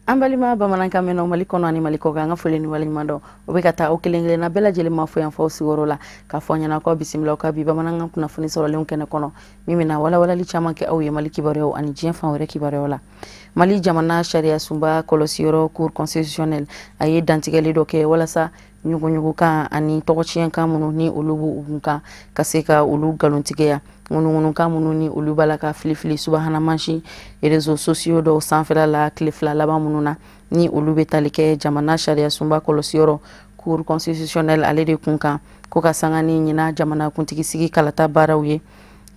An balima bamanankan mɛnnaw Mali kɔnɔ ani Mali kɔkan an ka foli ni waleɲuman dɔn o bɛ ka taa o kelen kelen na bɛɛ lajɛlen ma fo yan fɔ sigiyɔrɔ la k'a fɔ ɲɛna k'aw bisimila ka bi bamanankan kunnafoni sɔrɔlenw kɛnɛ kɔnɔ min bɛna walawalali caman kɛ aw ye Mali kibaruyaw ani diɲɛ fan wɛrɛ kibaruyaw la. Mali jamana sariya sunba kɔlɔsiyɔrɔ Cour constitutionnelle a ye dantigɛli dɔ kɛ walasa ɲuguɲugukan ani tɔgɔciyɛnkan minnu ni olu b'u kan ka se ka olu galontigiya ŋunuŋunukan minnu ni olu b'a la ka filifili subahana mansi réseaux sociaux dɔw sanfɛla la tile fila laban minnu na ni olu bɛ tali kɛ jamana sariya sunba kɔlɔsiyɔrɔ Cour constitutionnelle ale de kun kan ko ka sanga ni ɲina jamana kuntigi sigi kalata baaraw ye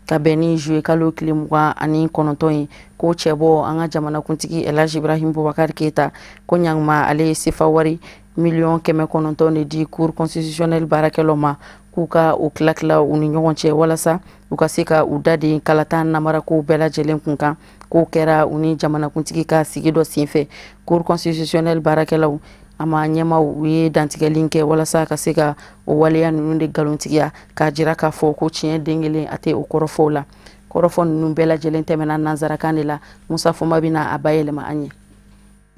ka bɛn ni juillet kalo tile 29 ye ko cɛbɔ an ka jamana kuntigi Elhaji Ibrahim Boubacar Keita ko ɲanguma ale ye sefa wari $900 de di Cour constitutionnelle baarakɛlaw ma k'u ka o tila u ni ɲɔgɔn cɛ walasa u ka se ka u daden kalata namarako bɛɛ lajɛlen kun kan k'o kɛra u ni jamana kuntigi ka sigi dɔ senfɛ. Cour constitutionnelle baarakɛlaw a ma ɲɛmaw u ye dantigɛli kɛ walasa ka se ka o waleya ninnu de galontigiya k'a jira k'a fɔ ko tiɲɛ den kelen a tɛ o kɔrɔfɔw la. Kɔrɔfɔ ninnu bɛɛ lajɛlen tɛmɛna nanzarakan de la. Musa Foma bɛna a bayɛlɛma an ye.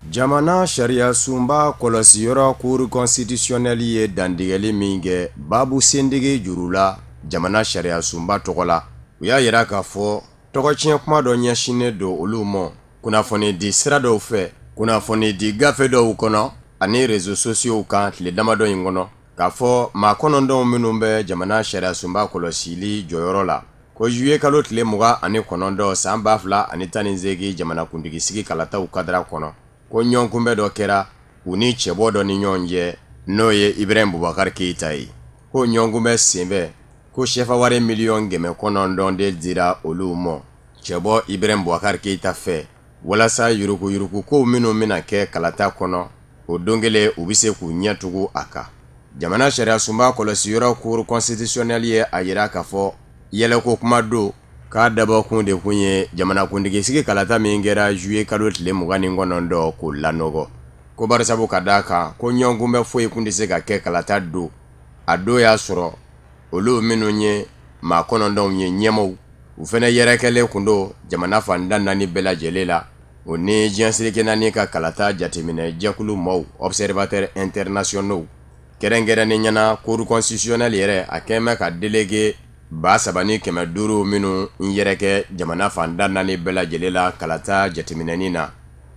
Jamana sariya sunba kɔlɔsiyɔrɔ Cour constitutionnelle ye dandigɛli min kɛ Babu Sendege juru la jamana sariya sunba tɔgɔ la. U y'a yira k'a fɔ tɔgɔciyɛn kuma dɔ ɲɛsinnen don olu ma kunnafoni di sira dɔw fɛ kunnafoni di gafe dɔw kɔnɔ ani réseaux sociaux kan tile damadɔ in kɔnɔ k'a fɔ maa 9 minnu bɛ jamana sariya sunba kɔlɔsili jɔyɔrɔ la ko juillet kalo tile 29 san 2018 jamana kuntigi sigi kalataw kadara kɔnɔ ko ɲɔgɔnkunbɛ dɔ kɛra u ni cɛbɔ dɔ ni ɲɔgɔn cɛ n'o ye Ibrahim Boubacar Keita ye ko ɲɔgɔnkunbɛ senfɛ ko sefa wari $900 de dira olu ma cɛbɔ Ibrahim Boubacar Keita fɛ walasa yuruku ko minnu bɛna kɛ kalata kɔnɔ o don kelen u bɛ se k'u ɲɛtugu a kan. Jamana sariya sunba kɔlɔsiyɔrɔ Cour constitutionnelle ye a yira k'a fɔ yɛlɛko kuma don k'a dabɔkun de kun ye jamana kuntigi sigi kalata min kɛra juillet kalo tile 29 k'o lanɔgɔ ko barisabu ka d'a kan ko ɲɔgɔnkunbɛ foyi kun tɛ se ka kɛ kalata don a don y'a sɔrɔ olu minnu ye maa 9 ye ɲɛmaw u fana yɛrɛkɛlen kun don jamana fantan 4 bɛɛ lajɛlen la o ni diɲɛ seleke naani ka kalata jateminɛ jɛkulu maaw observateurs internationaux kɛrɛnkɛrɛnnen ɲɛna Cour constitutionnelle yɛrɛ a kɛn bɛ ka délégué 3,500 minnu yɛrɛkɛ jamana fantan 4 bɛɛ lajɛlen la kalata jateminɛni na.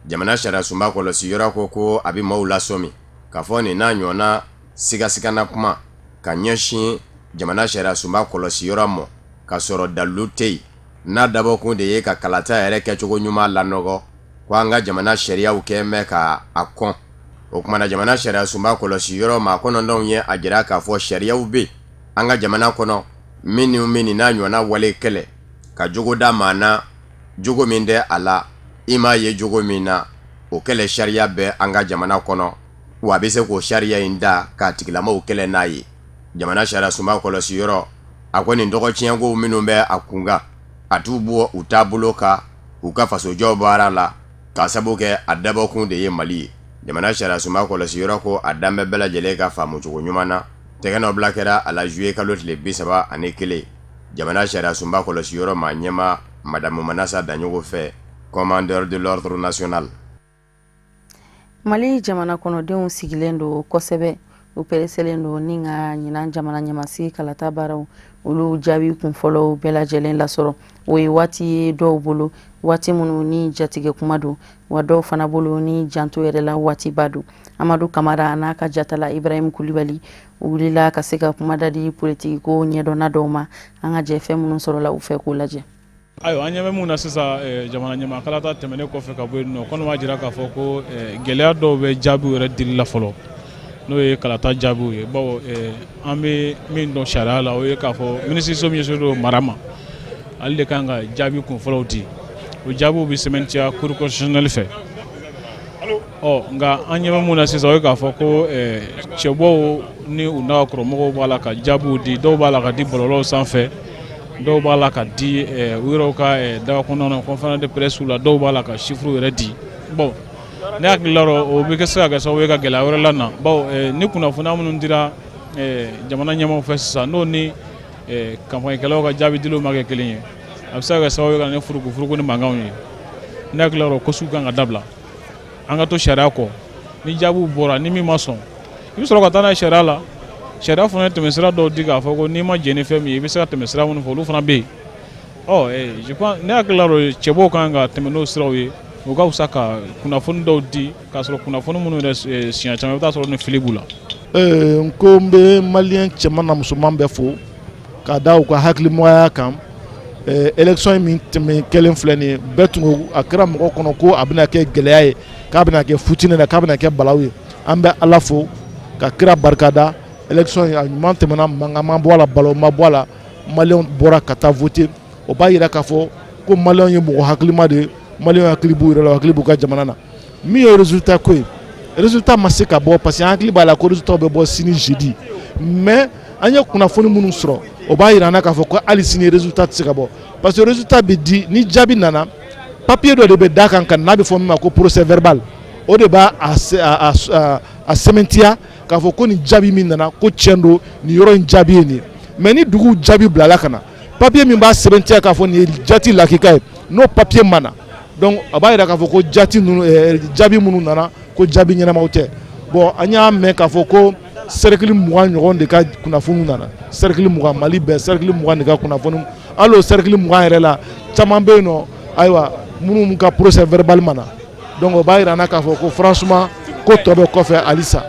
Jamana sariya sunba kɔlɔsiyɔrɔ ko a bɛ maaw lasɔmi k'a fɔ nin n'a ɲɔgɔnna sigasigana kuma ka ɲɛsin jamana sariya sunba kɔlɔsiyɔrɔ ma ka sɔrɔ dalilu tɛ yen n'a dabɔkun de ye ka kalata yɛrɛ kɛcogo ɲuman lanɔgɔ ko an ka jamana sariyaw kɛn bɛ ka a kɔn. O kumana jamana sariya sunba kɔlɔsiyɔrɔ maa 9 ye a jira k'a fɔ sariyaw bɛ an ka jamana kɔnɔ minnu n'a ɲɔgɔnna wale kɛlɛ ka jogo da maa na jogo min tɛ a la i m'a ye jogo min na o kɛlɛ sariya bɛ an ka jamana kɔnɔ wa a bɛ se k'o sariya in da k'a tigilamaw kɛlɛ n'a ye. Jamana sariya sunba kɔlɔsiyɔrɔ a ko nin tɔgɔciyɛnko minnu bɛ a kunkan a t'u bɔ u taabolo kan u ka fasojɔw baara la k'a sabu kɛ a dabɔkun de ye Mali ye. Jamana sariya sunba kɔlɔsiyɔrɔ ko a danbɛ bɛɛ lajɛlen ka faamu cogo ɲuman na tɛgɛnɔ bila kɛra a la juillet kalo tile 31 jamana sariya sunba kɔlɔsiyɔrɔ maa ɲɛma Madame Manasa Daɲogo fɛ commandeur de l'ordre national. Mali jamana kɔnɔdenw sigilen don kosɛbɛ u pereselen don ni ka ɲinan jamana ɲɛmasigi kalata baaraw olu jaabi kunfɔlɔw bɛɛ lajɛlen lasɔrɔ o ye waati ye dɔw bolo waati minnu ni jatigɛ kuma don wa dɔw fana bolo ni janto yɛrɛ la waatiba don. Amadu Kamara n'a ka jatala Ibrahim Kulibali u wulila ka se ka kuma da di politiki ko ɲɛdɔnna dɔw ma an ka jɛ fɛn minnu sɔrɔla u fɛ k'o lajɛ. Ayiwa an ɲɛ bɛ mun na sisan jamana ɲamakalata tɛmɛnen kɔfɛ ka bɔ yen nɔ kɔnɔ b'a jira k'a fɔ ko gɛlɛya dɔw bɛ jaabiw yɛrɛ dili la fɔlɔ n'o ye kalata jaabiw ye bawo an bɛ min dɔn sariya la o ye k'a fɔ minisiriso min ɲɛsinnen don mara ma ale de kan ka jaabi kunfɔlɔw di o jaabiw bɛ sɛbɛntiya Cour constitutionnelle fɛ nka an ɲɛ bɛ mun na sisan o ye k'a fɔ ko cɛbɔw ni u n'a kɔrɔmɔgɔw b'a la ka jaabiw di dɔw b'a la ka di bɔlɔlɔw sanfɛ dɔw b'a la ka di u yɛrɛw ka dagakɔnɔna conférence de presse la dɔw b'a la ka chiffres yɛrɛ di bon ne hakili la o bɛ se ka kɛ sababu ye ka gɛlɛya wɛrɛ la na bawo ni kunnafoniya minnu dira jamana ɲɛmaaw fɛ sisan n'o ni campagnekɛlaw ka jaabi dilenw ma kɛ kelen ye a bɛ se ka kɛ sababu ye ka na ni furuku ni mankanw ye ne hakili la o ko sugu kan ka dabila. Bon ne hakili la o bɛ kɛ sababu ye ka gɛlɛya wɛrɛ la na bawo ni kunnafoniya minnu dira jamana ɲɛmaaw fɛ sisan n'o ni campagnekɛlaw ka jaabi dilenw ma kɛ kelen ye a bɛ se ka kɛ sababu ye ka na ni furuku ni mankanw ye ne hakili la o ko sugu kan ka dabila. an ka to sariya kɔ ni jaabiw bɔra ni min ma sɔn i bɛ sɔrɔ ka taa n'a ye sariya la sariya fana ye tɛmɛsira dɔw di k'a fɔ ko n'i ma jɛn ni fɛn min ye i bɛ se ka tɛmɛsira minnu fɔ olu fana bɛ yen je pense ne hakili la cɛbɔw kan ka tɛmɛ n'o siraw ye o ka fisa ka kunnafoni dɔw di k'a sɔrɔ kunnafoni minnu yɛrɛ siɲɛ caman i bɛ taa sɔrɔ ni fili b'u la. N ko n bɛ maliyɛn cɛman na musoman bɛɛ fo k'a da u ka hakilimɔgɔya kan élection min tɛmɛ kɛlen filɛ nin ye bɛɛ tun a kɛra mɔgɔ kɔnɔ ko a bɛna kɛ gɛlɛya ye k'a bɛna kɛ futini na k'a bɛna kɛ balawu ye an bɛ Ala fo ka kira barikada élection a ɲuman tɛmɛna mankan ma bɔ a la balawu ma bɔ a la maliyɛnw bɔra ka taa voter o b'a yira k'a fɔ ko maliyɛnw ye mɔgɔ hakilima de ye maliyɛnw hakili b'u yɛrɛ la hakili b'u ka jamana na min ye résultat ko ye résultat ma se ka bɔ parce que an hakili b'a la ko résultat bɛ bɔ sini jeudi mais an ye kunnafoni minnu sɔrɔ o b'a yira an na k'a fɔ ko hali sini résultat tɛ se ka bɔ parce que résultat bɛ di ni jaabi nana papier dɔ de bɛ d'a kan n'a bɛ fɔ min ma ko procès verbal o de b'a sɛmɛntiya k'a fɔ ko nin jaabi min nana ko tiɲɛ don nin yɔrɔ in jaabi ye nin ye mais ni dugu jaabi bilala ka na papier min b'a sɛbɛntiya k'a fɔ nin ye jati lakika ye n'o papier ma na donc a b'a yira k'a fɔ ko jati ninnu jaabi minnu nana ko jaabi ɲɛnamaw tɛ bon an y'a mɛn k'a fɔ ko cercle 20 ɲɔgɔn de ka kunnafoni nana cercle 20 Mali bɛɛ cercle 20 de ka kunnafoni hali o cercle 20 yɛrɛ la caman bɛ yen nɔ ayiwa minnu ka procès verbal ma na donc o b'a yira an na k'a fɔ ko franchement ko tɔ bɛ kɔfɛ halisa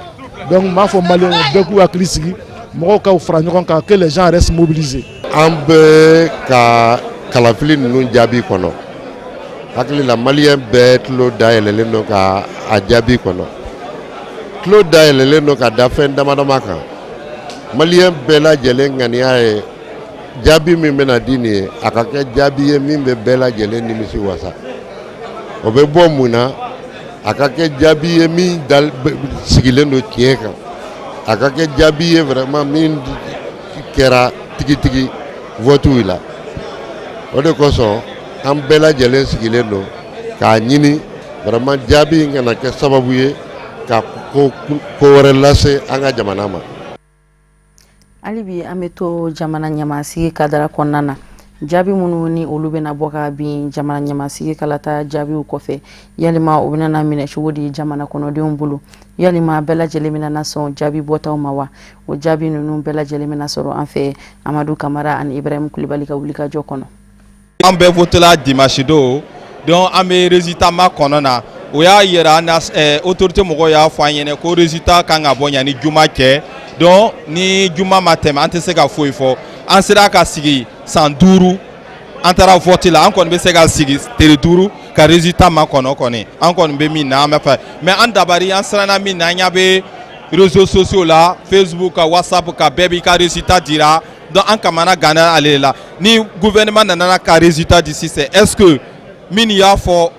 donc n b'a fɔ maliyɛnw bɛɛ k'u hakili sigi mɔgɔw ka fara ɲɔgɔn kan que les gens restent mobilisés. An bɛ ka kalafili ninnu jaabi kɔnɔ hakili la maliyɛn bɛɛ tulo dayɛlɛlen don ka a jaabi kɔnɔ tulo dayɛlɛlen don ka da fɛn damadama kan maliyɛn bɛɛ lajɛlen ŋaniya ye jaabi min bɛna di nin ye a ka kɛ jaabi ye min bɛ bɛɛ lajɛlen nimisi wasa o bɛ bɔ mun na a ka kɛ jaabi ye min sigilen don tiɲɛ kan a ka kɛ jaabi ye vraiment min kɛra tigitigi vote la o de kosɔn an bɛɛ lajɛlen sigilen don k'a ɲini vraiment jaabi in kana kɛ sababu ye ka ko wɛrɛ lase an ka jamana ma. hali bi an bɛ to jamana ɲamasigi kadara kɔnɔna na jaabi minnu ni olu bɛna bɔ ka bin jamana ɲamasigi kalata jaabiw kɔfɛ yalima o bɛna minɛ cogo di jamana kɔnɔdenw bolo yalima bɛɛ lajɛlen bɛna sɔn jaabi bɔtaw ma wa o jaabi ninnu bɛɛ lajɛlen bɛna sɔrɔ an fɛ Amadu Kamara ani Ibrahim Kulibali ka wulikajɔ kɔnɔ. An bɛɛ votela dimanche don donc an bɛ résultat ma kɔnɔ na o y'a yira an na autorité mɔgɔw y'a fɔ an ɲɛna ko résultat kan ka bɔ yanni juma cɛ donc ni juma ma tɛmɛ an tɛ se ka foyi fɔ an sera ka sigi san 5 an taara vote la an kɔni bɛ se ka sigi tile 5 ka résultat ma kɔnɔ kɔni an kɔni bɛ min na an bɛ fɛ mais an dabari an siranna min na an ɲɛ bɛ réseaux sociaux la Facebook ka WhatsApp ka bɛɛ b'i ka résultat dira donc an kamana ganna ale la ni gouvernement nana ka résultat di sisan est-ce que min y'a fɔ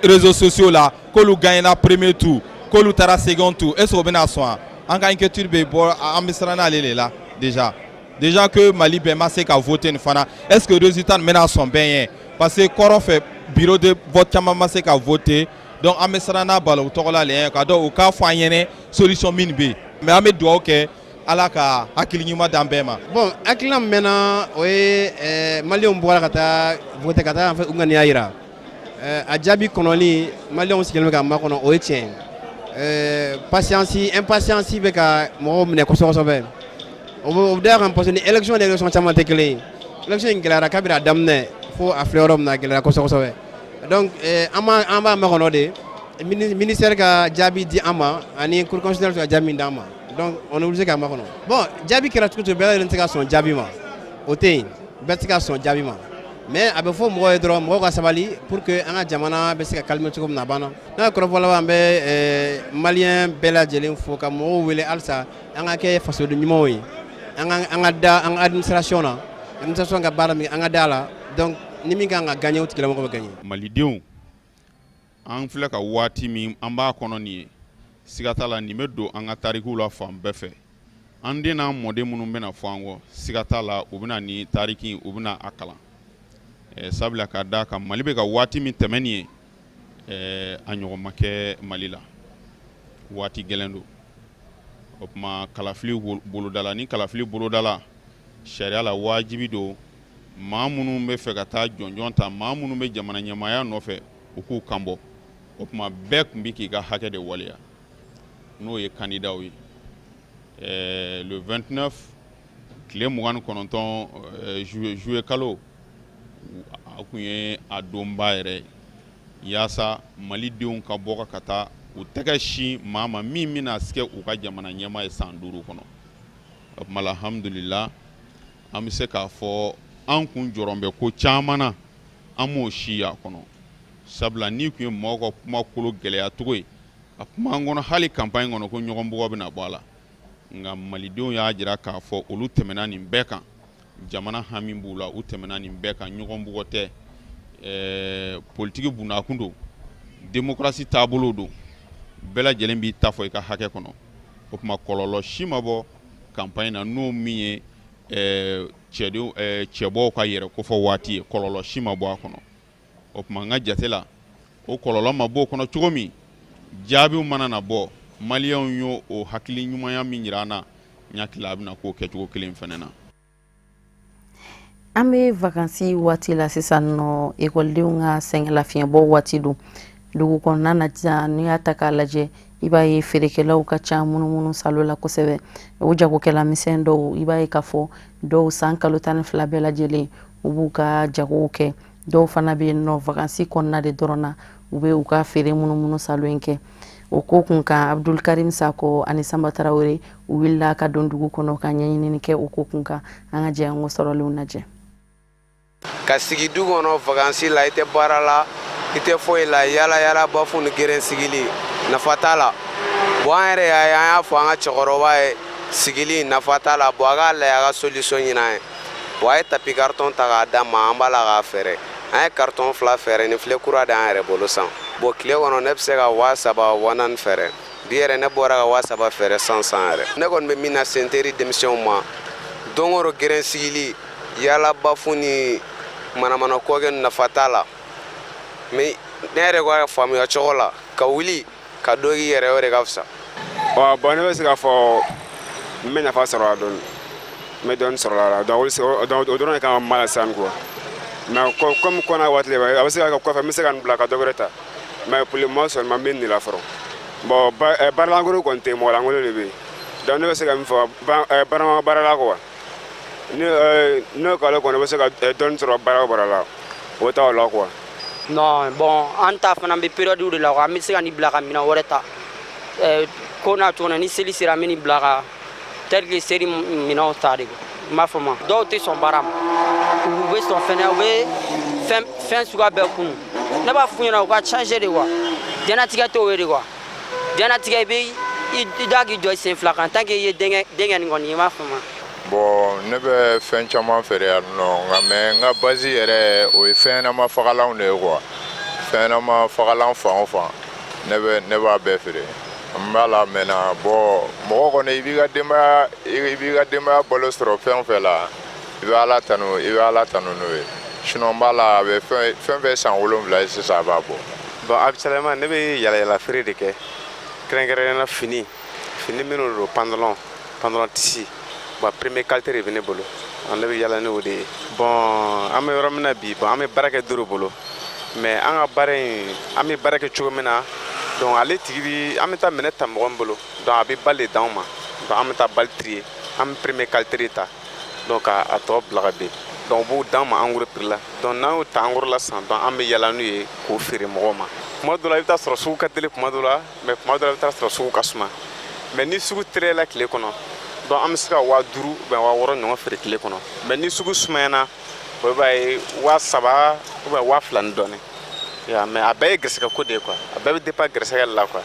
réseaux sociaux la k'olu gagnera premier tour k'olu taara second tour est-ce que o bɛna sɔn an ka inquiétude bɛ bɔ an bɛ siran ale de la déjà que Mali bɛɛ ma se ka voter nin fana est-ce que résultat nin bɛna sɔn bɛɛ ye parce que kɔrɔ fɛ bureau de vote caman ma se ka voter donc an bɛ siran n'a bala u tɔgɔ la le ka dɔn u k'a fɔ an ɲɛna solution min bɛ yen mais an bɛ dugawu kɛ Ala ka hakili ɲuman d'an bɛɛ ma. Bon hakilina min mɛnna o ye maliyɛnw bɔra ka taa voter ka taa u ŋaniya yira a jaabi kɔnɔli maliyɛnw sigilen bɛ ka makɔnɔ o ye tiɲɛ impatience bɛ ka mɔgɔw minɛ kosɛbɛ o bɛ da kan parce que ni élection ni élection caman tɛ kelen ye élection in gɛlɛyara kabini a daminɛ fo a filɛ yɔrɔ min na gɛlɛyara kosɛbɛ donc an b'a makɔnɔ de ministère ka jaabi di an ma ani cour constitutionnelle ka jaabi d'an ma donc on est obligé k'a makɔnɔ bon jaabi kɛra cogo o cogo bɛɛ lajɛlen tɛ se ka sɔn jaabi ma o tɛ yen bɛɛ tɛ se ka sɔn jaabi ma mais a bɛ fɔ mɔgɔw ye dɔrɔn mɔgɔw ka sabali pour que an ka jamana bɛ se ka calmer cogo min na a banna n'a ye kɔrɔfɔ laban an bɛ maliyɛn bɛɛ lajɛlen fo ka mɔgɔw wele halisa an ka kɛ fasoden ɲumanw ye an ka da an ka administration na administration ka baara min an ka da la donc ni min kan ka gagner o tigilamɔgɔ bɛ gagner. Malidenw an filɛ ka waati min an b'a kɔnɔ nin ye siga t'a la nin bɛ don an ka tarikuw la fan bɛɛ fɛ an den n'an mɔden minnu bɛna fɔ an kɔ siga t'a la u bɛna nin tariki u bɛna a kalan sabula ka da kan Mali bɛ ka waati min tɛmɛ nin ye a ɲɔgɔn ma kɛ Mali la waati gɛlɛn don o tuma kalafili bolodala ni kalafili bolodala sariya la wajibi don maa minnu bɛ fɛ ka taa jɔnjɔn ta maa minnu bɛ jamana ɲɛmaaya nɔfɛ u k'u kanbɔ o kuma bɛɛ kun bi k'i ka hakɛ de waleya n'o ye candidat ye le 29 tile 29 juillet kalo a kun ye a donba yɛrɛ yaasa malidenw ka bɔ ka taa u tɛgɛ si maa ma min bɛna se u ka jamana ɲɛmaa ye san 5 kɔnɔ o kuma alhamdulillah an bɛ se k'a fɔ an kun jɔrɔn bɛ ko caman na an m'o si y'a kɔnɔ sabula ni kun ye mɔgɔw ka kuma kolo gɛlɛya cogo ye a kuma an kɔnɔ hali campagne kɔnɔ ko ɲɔgɔn bugɔ bɛna bɔ a la nka malidenw y'a jira k'a fɔ olu tɛmɛna nin bɛɛ kan jamana hami b'u la u tɛmɛna nin bɛɛ kan ɲɔgɔn bugɔ tɛ politiki bunakun don démocratie taabolo don bɛɛ lajɛlen b'i ta fɔ i ka hakɛ kɔnɔ o kuma kɔlɔlɔ si ma bɔ campagne na n'o min ye cɛbɔw ka yɛrɛ kofɔ waati ye kɔlɔlɔ si ma bɔ a kɔnɔ o kuma n ka jate la o kɔlɔlɔ ma bɔ o kɔnɔ cogo min jaabiw mana na bɔ maliyɛnw y'o o hakili ɲumanya min jira an na n hakili a bɛna k'o kɛcogo kelen fɛnɛ na. An bɛ vacances waati la sisan nɔ ekɔlidenw ka sɛgɛnlafiɲɛbɔ waati don dugu kɔnɔna na sisan n'i y'a ta k'a lajɛ i b'a ye feerekɛlaw ka ca munumunu salo la kosɛbɛ o jagokɛla misɛn dɔw i b'a ye k'a fɔ dɔw san kalo 12 bɛɛ lajɛlen u b'u ka jagow kɛ dɔw fana bɛ yen nɔ vacances kɔnɔna de dɔrɔn na u bɛ u ka feere munumunu salo in kɛ o ko kun kan Abdul Karim Sako ani Samba Tarawele u wulila ka don dugu kɔnɔ ka ɲɛɲinini kɛ o ko kun kan an ka jɛɲɔgɔn sɔrɔlenw lajɛ. Ka sigi du kɔnɔ vacances la i tɛ baara la i tɛ foyi la yala bafu ni geren sigili nafa t'a la bon an yɛrɛ y'a fɔ an ka cɛkɔrɔba ye sigili nafa t'a la bon a k'a lajɛ a ka solution ɲini an ye bon a ye tapis carton ta k'a d'a ma an b'a la k'a fɛɛrɛ an ye carton 2 fɛɛrɛ ni filɛ kura de an yɛrɛ bolo san bon tile kɔnɔ ne bɛ se ka 3,000 4,000 fɛɛrɛ bi yɛrɛ ne bɔra ka 3,000 fɛɛrɛ san yɛrɛ ne kɔni bɛ min na se n teri denmisɛnw ma don o don geren sigili yala bafu ni manamana ko kɛ nafa t'a la mais ne yɛrɛ ka faamuya cogo la ka wuli ka dɔ k'i yɛrɛ o de ka fisa. Bon ne bɛ se k'a fɔ n bɛ nafa sɔrɔ a dɔɔni n bɛ dɔɔni sɔrɔ a la donc o dɔrɔn de kan ka mala sisan quoi mais comme kɔnna waati de a bɛ se ka kɛ kɔfɛ n bɛ se ka nin bila ka dɔ wɛrɛ ta mais pour le moment seulement n bɛ nin de la fɔlɔ bon baaralankolon kɔni tɛ yen mɔgɔlankolon de bɛ yen donc ne bɛ se ka min fɔ baarala quoi n'o k'ale kɔni bɛ se ka dɔɔni sɔrɔ baara la o t'aw la quoi. Non bon an ta fana bɛ période de la an bɛ se ka nin bila ka minɛn wɛrɛ ta ko n'a cogo la ni seli sera an bɛ nin bila ka tel que seri minɛnw ta de n b'a fɔ ma dɔw tɛ sɔn baara ma u bɛ sɔn fɛnɛ u bɛ fɛn suguya bɛɛ kunu ne b'a f'u ɲɛna u ka changer de quoi diɲɛlatigɛ t'o ye de quoi diɲɛlatigɛ i bɛ i da k'i jɔ i sen fila kan tant que i ye denkɛ nin kɔni i m'a fɔ ma. Bon ne bɛ fɛn caman feere yan nɔ nka mais n ka base yɛrɛ o ye fɛnɲɛnama fagalanw de ye quoi fɛnɲɛnama fagalan fan o fan ne b'a bɛɛ feere n b'a la mɛnna bon mɔgɔ kɔni i b'i ka denbaya balo sɔrɔ fɛn o fɛn la i bɛ ala tanu n'o ye sinon n b'a la a bɛ fɛn san 7 ye sisan a b'a bɔ. Bon habituellement ne bɛ yala feere de kɛ kɛrɛnkɛrɛnnenya fini minnu don pantalon tisi bon premier qualité de bɛ ne bolo ne bɛ yala n'o de ye bon an bɛ yɔrɔ min na bi bon an bɛ baara kɛ doro bolo mais an ka baara in an bɛ baara kɛ cogo min na donc ale tigi bi an bɛ taa minɛ ta mɔgɔ min bolo donc a bɛ bali de d'anw ma donc an bɛ taa bali trier an bɛ premier qualité de ta donc a tɔ bila ka ben donc u b'o d'an ma en gros prix la donc n'an y'o ta en gros la sisan donc an bɛ yala n'u ye k'o feere mɔgɔw ma kuma dɔ la i bɛ taa sɔrɔ sugu ka teli kuma dɔ la mais kuma dɔ la i bɛ taa sɔrɔ sugu ka suma mais ni sugu terela tile kɔnɔ donc an bɛ se ka 5,000 ou bien 6,000 ɲɔgɔn feere tile kɔnɔ mais ni sugu sumayana o b'a ye 7,000 ou bien 2,000 ni dɔɔnin mais a bɛɛ ye gɛrɛsɛgɛ ko de ye quoi a bɛɛ bɛ dépend gɛrɛsɛgɛ la quoi.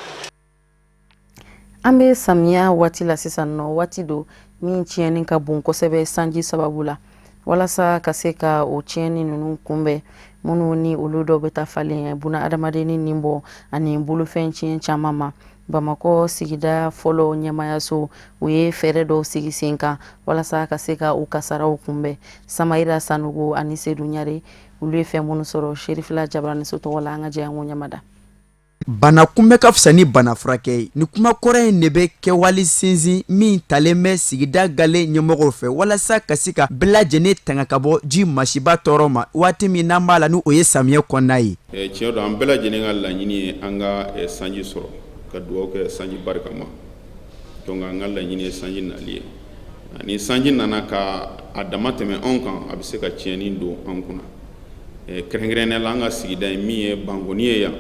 An bɛ samiya waati la sisan nɔ waati do min tiɲɛni ka bon kosɛbɛ sanji sababu la walasa ka se ka o tiɲɛni ninnu kunbɛn minnu ni olu dɔw bɛ taa falen buna adamadenni ni bɔ ani bolofɛn tiɲɛ caman ma Bamakɔ sigida fɔlɔ ɲɛmayaso u ye fɛɛrɛ dɔw sigi sen kan walasa ka se ka u kasaraw kunbɛn Samayira Sanogo ani Seydou Ɲare olu ye fɛn minnu sɔrɔ Sherifila Jabaraniso tɔgɔ la an ka jɛ an ko ɲamada. bana kunbɛ ka fisa ni bana furakɛ ye. Ni kuma kɔrɔ in de bɛ kɛwale sinsin min talen bɛ sigida gale ɲɛmɔgɔw fɛ walasa ka se ka bɛɛ lajɛlen tanga ka bɔ ji masiba tɔɔrɔ ma waati min n'an b'a la ni o ye samiyɛ kɔnɔna ye. Tiɲɛ don an bɛɛ lajɛlen ka laɲini ye an ka sanji sɔrɔ ka dugawu kɛ sanji barika ma. Donc an ka laɲini ye sanji nali ye. Ni sanji nana ka a dama tɛmɛ anw kan a bɛ se ka tiɲɛni don an kunna. Kɛrɛnkɛrɛnnenya la an ka sigida ye min ye Bangoni ye yan.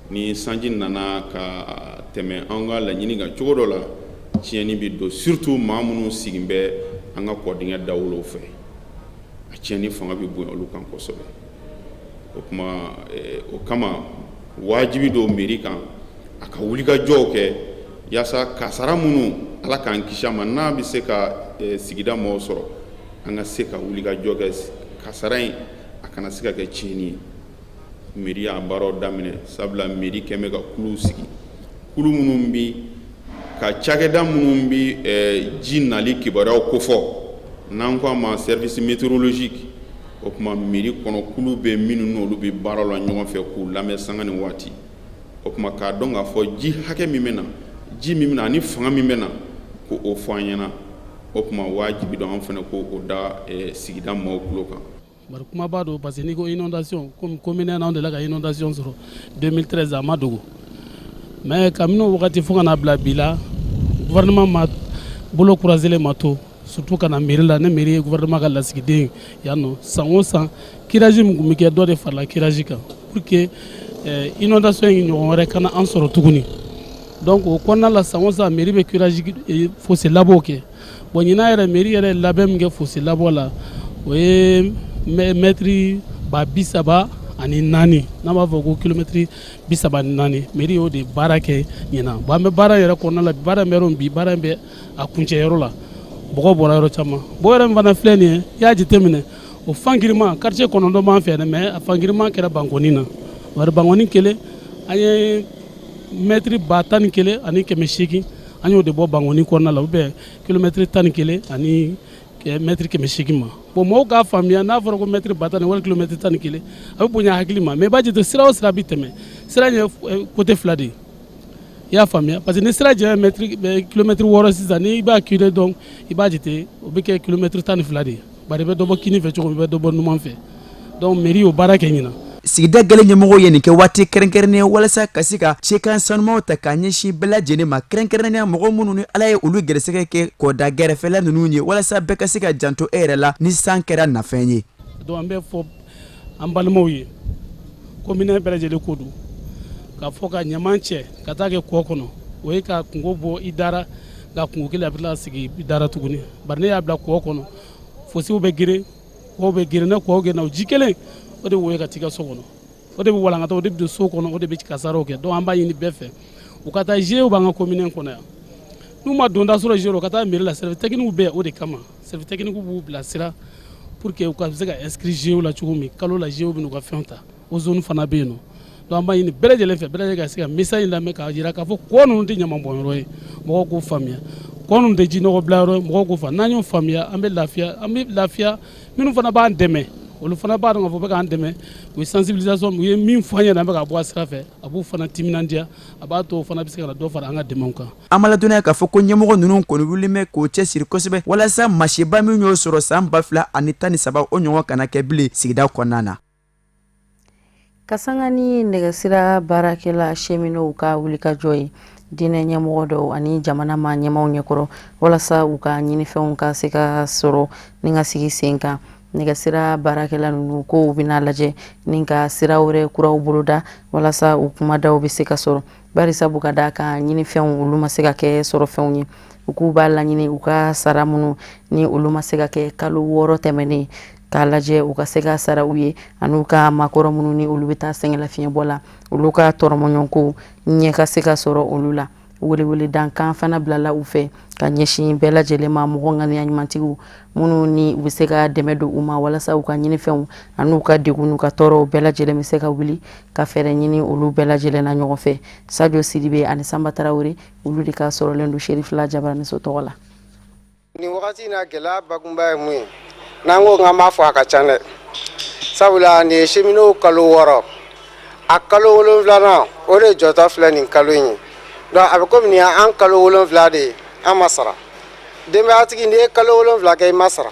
Ni sanji nana ka tɛmɛ an ka laɲini kan cogo dɔ la tiɲɛni bɛ don surtout maa minnu sigilen bɛ an ka kɔdingɛ dawolow fɛ. A tiɲɛni fanga bɛ bonya olu kan kosɛbɛ. O kama wajibi don mairie kan a ka wulikajɔw kɛ yaasa kasara minnu ala k'an kisi a ma n'a bɛ se ka sigida mɔgɔw sɔrɔ an ka se ka wulikajɔ kɛ kasara in a kana se ka kɛ tiɲɛni ye. Mairie y'a baaraw daminɛ sabula mairie kɛn bɛ ka kulu sigi kulu minnu bɛ ka cakɛda minnu bɛ ji nali kibaruyaw kofɔ n'an ko a ma service météorologique o kuma mairie kɔnɔ kulu bɛ minnu n'olu bɛ baara la ɲɔgɔn fɛ k'u lamɛn sanga ni waati o kuma k'a dɔn k'a fɔ ji hakɛ min bɛ na ji min bɛ na ani fanga min bɛ na ko o fɔ an ɲɛna o kuma wajibi don an fana ko o da sigida mɔgɔw tulo kan. Bari kuma b'a don parce que n'i ko inondation comme commune n'anw delila ka inondation sɔrɔ 2013 a ma dogo mais kabini o wagati fo ka na bila bi la gouvernement ma bolo croisé ma to surtout kana mairie la ne mairie ye gouvernement ka lasigiden yan nɔ san o san kirage min kun bɛ kɛ dɔ de farala kirage kan pour que inondation in ɲɔgɔn wɛrɛ kana an sɔrɔ tuguni donc o kɔnɔna la san o san mairie bɛ kirage fossé labɔ kɛ bon ɲinan yɛrɛ mairie yɛrɛ labɛn min kɛ fossé labɔ la o ye mètre 34 n'an b'a fɔ ko kilomètre 34 mairie y'o de baara kɛ ɲinan bon an bɛ baara yɛrɛ kɔnɔna la baara in bɛ yɔrɔ min bi baara in bɛ a kuncɛ yɔrɔ la bɔgɔ bɔra yɔrɔ caman bɔgɔ yɛrɛ min fana filɛ nin ye i y'a jateminɛ o fangirima quartier kɔnɔntɔn b'an fɛ dɛ mais a fangirima kɛra Bangoni na bari Bangoni kelen an ye mètre 11,000 ani 800 an y'o de bɔ Bangoni kɔnɔna la ou bien kilomètre 11 ani mètre 800 ma bon mɔgɔw k'a faamuya n'a fɔra ko mètre 10 wala kilomètre 11 a bɛ bonya hakili ma mais i b'a jate sira o sira bɛ tɛmɛ sira ye côté fila de ye i y'a faamuya parce que ni sira jɛn kilomètre 6 sisan ni i b'a curé donc i b'a jate o bɛ kɛ kilomètre 12 de ye bari i bɛ dɔ bɔ kini fɛ cogo min i bɛ dɔ bɔ numan fɛ donc mairie y'o baara kɛ ɲinan. Sigida gale ɲɛmɔgɔw ye nin kɛ waati kɛrɛnkɛrɛnnen walasa ka se ka cɛkan sanumaw ta k'a ɲɛsin bɛɛ lajɛlen ma kɛrɛnkɛrɛnnenya mɔgɔ minnu ni ala ye olu gɛrɛsɛgɛ kɛ kɔda gɛrɛfɛla ninnu ye walasa bɛɛ ka se ka janto e yɛrɛ la ni san kɛra nafɛn ye. Donc an bɛ fɔ an balimaw ye commune bɛɛ lajɛlen ko don ka fɔ ka ɲaman cɛ ka taa kɛ kɔ kɔnɔ o ye ka kungo bɔ i dara ka kungo kelen a bɛ tila sigi i dara tuguni bari ne y'a bila kɔ kɔnɔ fosiw bɛ geren kɔw bɛ geren ne kɔw geren o ji kelen o de woye ka t'i ka so kɔnɔ o de bɛ walankata o de bɛ don so kɔnɔ o de bɛ kasaraw kɛ donc an b'a ɲini bɛɛ fɛ u ka taa GIE b'an ka commune kɔnɔ yan n'u ma donda sɔrɔ GIE u ka taa mairie la service technique bɛ o de kama service technique b'u bilasira pour que u ka se ka inscrit GIE la cogo min kalo la GIE bɛ n'u ka fɛnw ta o zone fana bɛ yen nɔ donc an b'a ɲini bɛɛ lajɛlen fɛ bɛɛ lajɛlen ka se ka message lamɛn k'a jira k'a fɔ kɔ ninnu tɛ ɲaman bɔnyɔrɔ ye mɔgɔw k'o faamuya kɔ ninnu tɛ jinɔgɔ bila yɔrɔ ye mɔgɔw k'o faamuya n'an y'o faamuya an bɛ lafiya minnu fana b'an dɛmɛ olu fana b'a dɔn k'a fɔ bɛ k'an dɛmɛ u ye sensibilisation u ye min fɔ an ɲɛna an bɛ ka bɔ a sira fɛ a b'u fana timinandiya a b'a to o fana bɛ se ka na dɔ fara an ka dɛmɛw kan. An b'a ladɔnniya k'a fɔ ko ɲɛmɔgɔ ninnu kɔni wulilen bɛ k'o cɛsiri kosɛbɛ walasa masiba min y'o sɔrɔ san 2013 o ɲɔgɔn kana kɛ bilen sigida kɔnɔna na. Ka sanga ni nɛgɛsira baarakɛla cheminot ka wulikajɔ ye diinɛ ɲɛmɔgɔ dɔw ani jamana ma ɲɛmaw ɲɛkɔrɔ walasa u ka ɲinifɛnw ka se ka sɔrɔ ni ka sigi sen kan. Nɛgɛsira baarakɛla ninnu ko u bɛna lajɛ ni ka sira wɛrɛ kuraw boloda walasa u kumadaw bɛ se ka sɔrɔ bari sabu ka d'a kan ɲinifɛnw olu ma se ka kɛ sɔrɔfɛnw ye u k'u b'a laɲini u ka sara minnu ni olu ma se ka kɛ kalo 6 tɛmɛnen k'a lajɛ u ka se ka sara u ye ani u ka makɔrɔ minnu ni olu bɛ taa sɛngɛlafiɲɛbɔ la olu ka tɔrɔmɔɲɔgɔnko ɲɛ ka se ka sɔrɔ olu la welewele dankan fana bilala u fɛ ka ɲɛsin bɛɛ lajɛlen ma mɔgɔ ŋaniya ɲumantigiw minnu ni u bɛ se ka dɛmɛ don u ma walasa u ka ɲinifɛnw ani u ka degun n'u ka tɔɔrɔw bɛɛ lajɛlen bɛ se ka wuli ka fɛɛrɛ ɲini olu bɛɛ lajɛlen na ɲɔgɔn fɛ Sadio Sidibe ani Samba Tarawele olu de ka sɔrɔlen don Sherifila Jabaraniso tɔgɔ la. Ni wagati na gɛlɛya bakunba ye mun ye n'an ko k'an b'a fɔ a ka ca dɛ sabula nin ye cheminot kalo 6 a kalo 7 o de jɔtɔ filɛ nin kalo in ye donc a bɛ komi nin y'an kalo 7 de ye an ma sara denbayatigi n'i ye kalo 7 kɛ i ma sara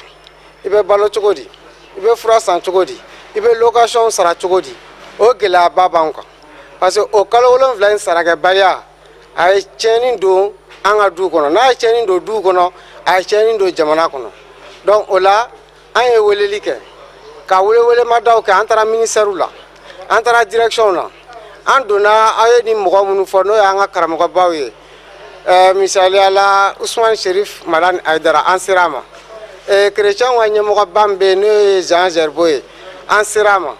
i bɛ balo cogo di i bɛ fura san cogo di i bɛ location sara cogo di o gɛlɛyaba b'an kan parce que o kalo 7 in sarakɛbaliya a ye tiɲɛni don an ka du kɔnɔ n'a ye tiɲɛni don du kɔnɔ a ye tiɲɛni don jamana kɔnɔ donc o la an ye weleli kɛ ka welewelemadaw kɛ an taara ministère la an taara direction na an donna aw ye ni mɔgɔ minnu fɔ n'o y'an ka karamɔgɔbaw ye misaliya la Usman Sherif Malan Aidara an sera a ma chrétien ka ɲɛmɔgɔba min bɛ yen n'o ye Jean Gerbo ye an sera a ma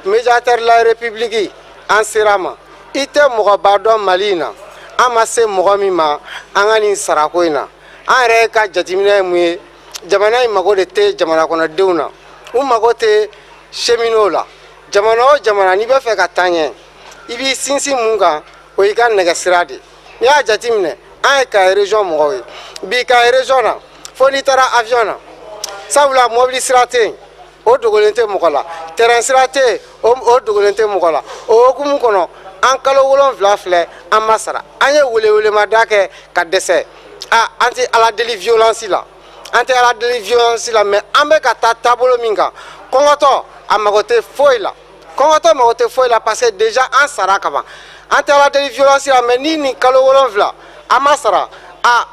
médiateur la république an sera a ma i tɛ mɔgɔba dɔn Mali in na an ma se mɔgɔ min ma an ka nin sarako in na an yɛrɛ ka jateminɛ ye mun ye jamana in mago de tɛ jamana kɔnɔdenw na u mago tɛ cheminot la jamana o jamana n'i bɛ fɛ ka taa ɲɛ i b'i sinsin mun kan o y'i ka nɛgɛsira de n'i y'a jateminɛ an ye Kayi région mɔgɔw ye bi Kayi région na fo n'i taara avion na sabula mobili sira tɛ yen o dogolen tɛ mɔgɔ la terrain sira tɛ yen o dogolen tɛ mɔgɔ la o hukumu kɔnɔ an kalo 7 filɛ an ma sara an ye welewelemada kɛ ka dɛsɛ an tɛ ala deli violence la an tɛ ala deli violence la mais an bɛ ka taa taabolo min kan kɔngɔtɔ a mago tɛ foyi la kɔngɔtɔ mago tɛ foyi la parce que déjà an sara kaban an tɛ ala deli violence la mais ni nin kalo 7 an ma sara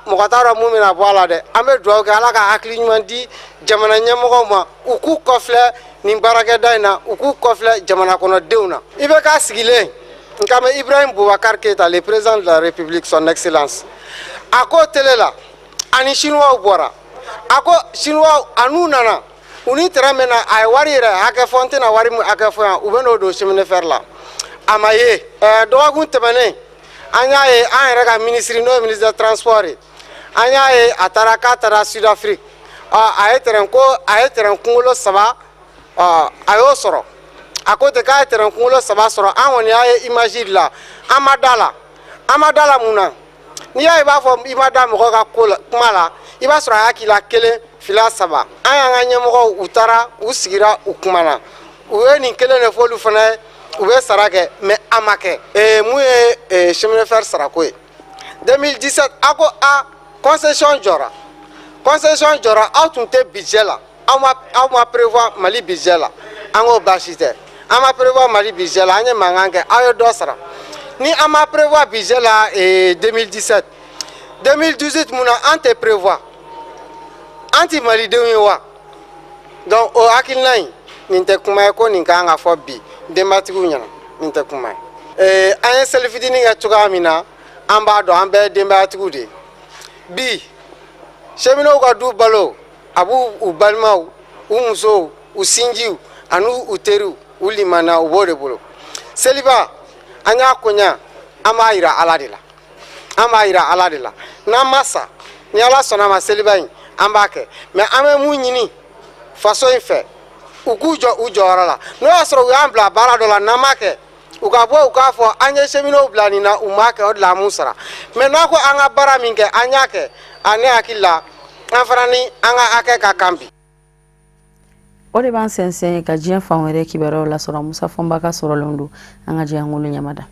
mɔgɔ t'a dɔn mun bɛna bɔ a la dɛ an bɛ dugawu kɛ ala ka hakili ɲuman di jamana ɲɛmɔgɔw ma u k'u kɔfilɛ nin baarakɛda in na u k'u kɔfilɛ jamana kɔnɔdenw na i bɛ k'a sigilen nka mɛ Ibrahim Boubacar Keita le président de la République son excellence a ko télé la ani chinois bɔra a ko chinois anu nana u ni terrain mɛna a ye wari yɛrɛ hakɛ fɔ n tɛna wari min hakɛ fɔ yan u bɛ n'o don chemin de fer la a ma ye dɔgɔkun tɛmɛnen an y'a ye an yɛrɛ ka ministre n'o ye ministre des transports ye an y'a ye a taara k'a taara Sud Afrique a ye terrain kunkolo 3 a y'o sɔrɔ a ko ten k'a ye terrain kunkolo 3 sɔrɔ an kɔni y'a ye image de la an ma da la mun na n'i y'a ye i b'a fɔ i ma da mɔgɔ ka kuma la i b'a sɔrɔ a y'a k'i la 1 fila 3 an y'an ka ɲɛmɔgɔw u taara u sigira u kumana u ye nin 1 de fɔ olu fana ye u bɛ sara kɛ mais a ma kɛ mun ye chemin de fer sarako ye 2017 a ko concession jɔra aw tun tɛ budget la aw ma prévoir Mali budget la an k'o baasi tɛ an ma prévoir Mali budget la an ye mankan kɛ aw ye dɔ sara ni an ma prévoir budget la 2017 mun na an tɛ prévoir an ti malidenw ye wa donc o hakilina in nin tɛ kuma ye ko nin kan ka fɔ bi denbatigiw ɲɛna nin tɛ kuma ye an ye seli fitinin kɛ cogoya min na an b'a dɔn an bɛɛ ye denbayatigiw de bi cheminotw ka du balo a b'u u balimaw u musow u sinjiw ani u teriw u limana u b'o de bolo seliba an y'a koɲa an b'a yira ala de la n'an ma sa ni ala sɔnna ma seliba in an b'a kɛ mais an bɛ mun ɲini faso in fɛ u k'u jɔ u jɔyɔrɔ la n'o y'a sɔrɔ u y'an bila baara dɔ la n'an ma kɛ u ka bɔ u k'a fɔ an ye cheminotw bila nin na u m'a kɛ o de la an m'u sara mais n'a ko an ka baara min kɛ an y'a kɛ ne hakili la an fana ni an ka hakɛ ka kan bi. O de b'an sɛnsɛn ka diɲɛ fan wɛrɛ kibaruyaw lasɔrɔ Musa Fɔnba ka sɔrɔlen don an ka diɲɛ ngolo ɲamada.